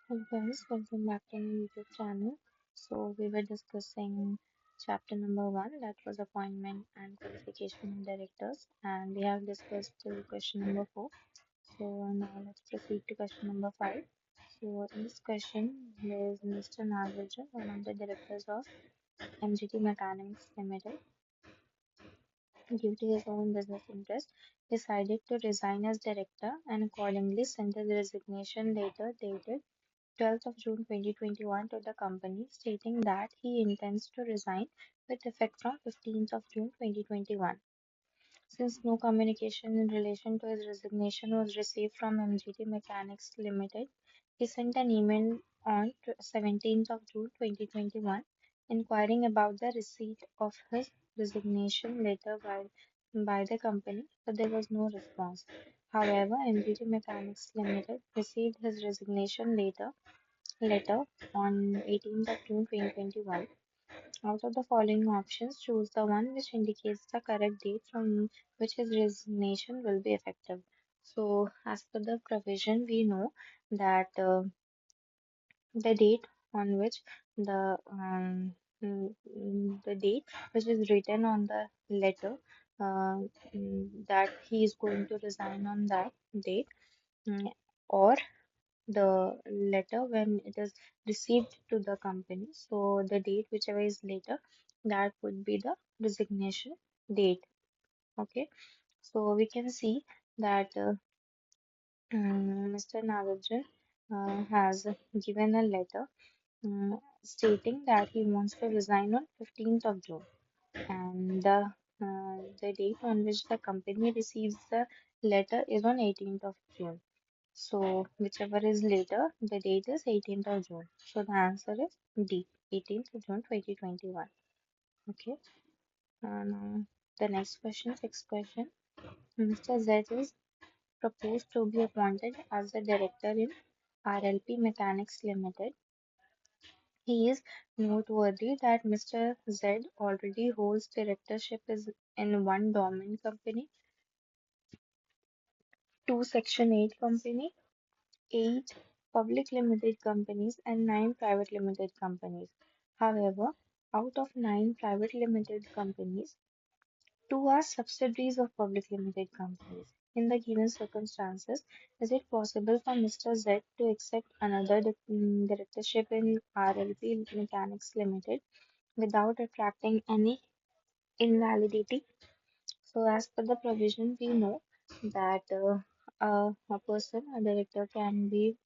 Hello guys, welcome back to my YouTube channel. So we were discussing chapter number one, that was appointment and qualification of directors, and we have discussed till question number four. So now let's proceed to question number five. So in this question, there is Mr. Nagarjan, one of the directors of MGT Mechanics Limited, due to his own business interest, decided to resign as director and accordingly sent his resignation letter dated 12th of June 2021 to the company, stating that he intends to resign with effect from 15th of June 2021. Since no communication in relation to his resignation was received from MGT Mechanics Limited, he sent an email on 17th of June 2021 inquiring about the receipt of his resignation letter by the company, but there was no response. However, MGT Mechanics Limited received his resignation letter on 18th of June 2021. Out of the following options, choose the one which indicates the correct date from which his resignation will be effective. So, as per the provision, we know that the date on which the date which is written on the letter uh, that he is going to resign on that date, mm, or the letter when it is received to the company. So the date, whichever is later, that would be the resignation date. Okay, so we can see that Mr. Nagarjan has given a letter stating that he wants to resign on 15th of June, and the date on which the company receives the letter is on 18th of June. So whichever is later, the date is 18th of June. So the answer is D, 18th of June 2021. Okay. And the next question, sixth question. Mr. Z is proposed to be appointed as the director in RLP Mechanics Limited. He is noteworthy that Mr. Z already holds directorship in one dormant company, two Section 8 company, 8 public limited companies and 9 private limited companies. However, out of 9 private limited companies, 2 are subsidiaries of public limited companies. In the given circumstances, is it possible for Mr. Z to accept another directorship in RLP Mechanics Limited without attracting any invalidity? So, as per the provision, we know that a person, a director, can be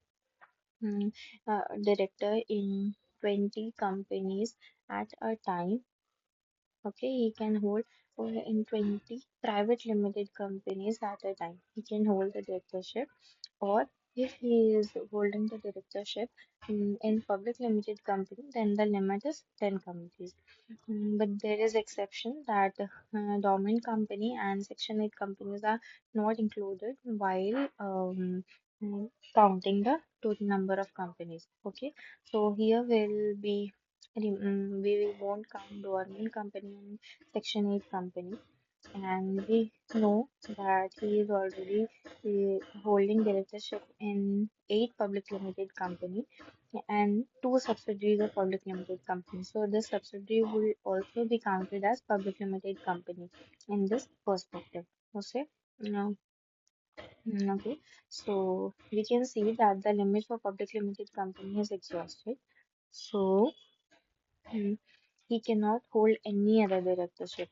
director in 20 companies at a time. Okay, he can hold in 20 private limited companies at a time. He can hold the directorship, or if he is holding the directorship in public limited company, then the limit is 10 companies. But there is exception that dormant company and Section 8 companies are not included while counting the total number of companies. Okay, so here we won't count dormant company and Section 8 company, and we know that he is already holding directorship in 8 public limited company and 2 subsidiaries of public limited company. So this subsidiary will also be counted as public limited company in this perspective. Okay. No. Okay. So we can see that the limit for public limited company is exhausted. So mm, he cannot hold any other directorship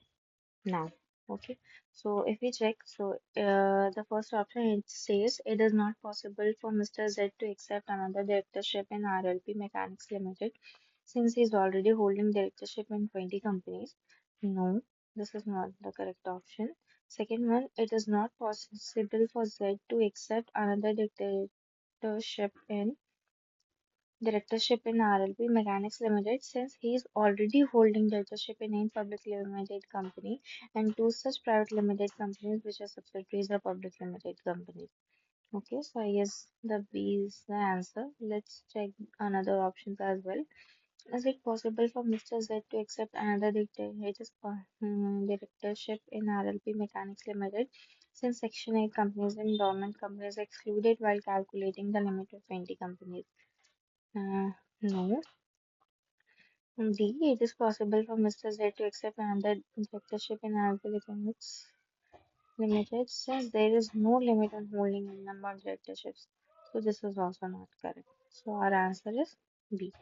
now. Okay, so if we check, so the first option, it says it is not possible for Mr. Z to accept another directorship in RLP Mechanics Limited since he is already holding directorship in 20 companies. No, this is not the correct option. Second one, it is not possible for Z to accept another directorship in RLP Mechanics Limited since he is already holding directorship in a public limited company and two such private limited companies which are subsidiaries of public limited companies. Okay, so I guess the B is the answer. Let's check another options as well. Is it possible for Mr. Z to accept another directorship in RLP Mechanics Limited since Section 8 companies and dormant companies are excluded while calculating the limit of 20 companies? No. D. It is possible for Mr. Z to accept another directorship in Algorithm Limited since there is no limit on holding a number of directorships. So this is also not correct. So our answer is B.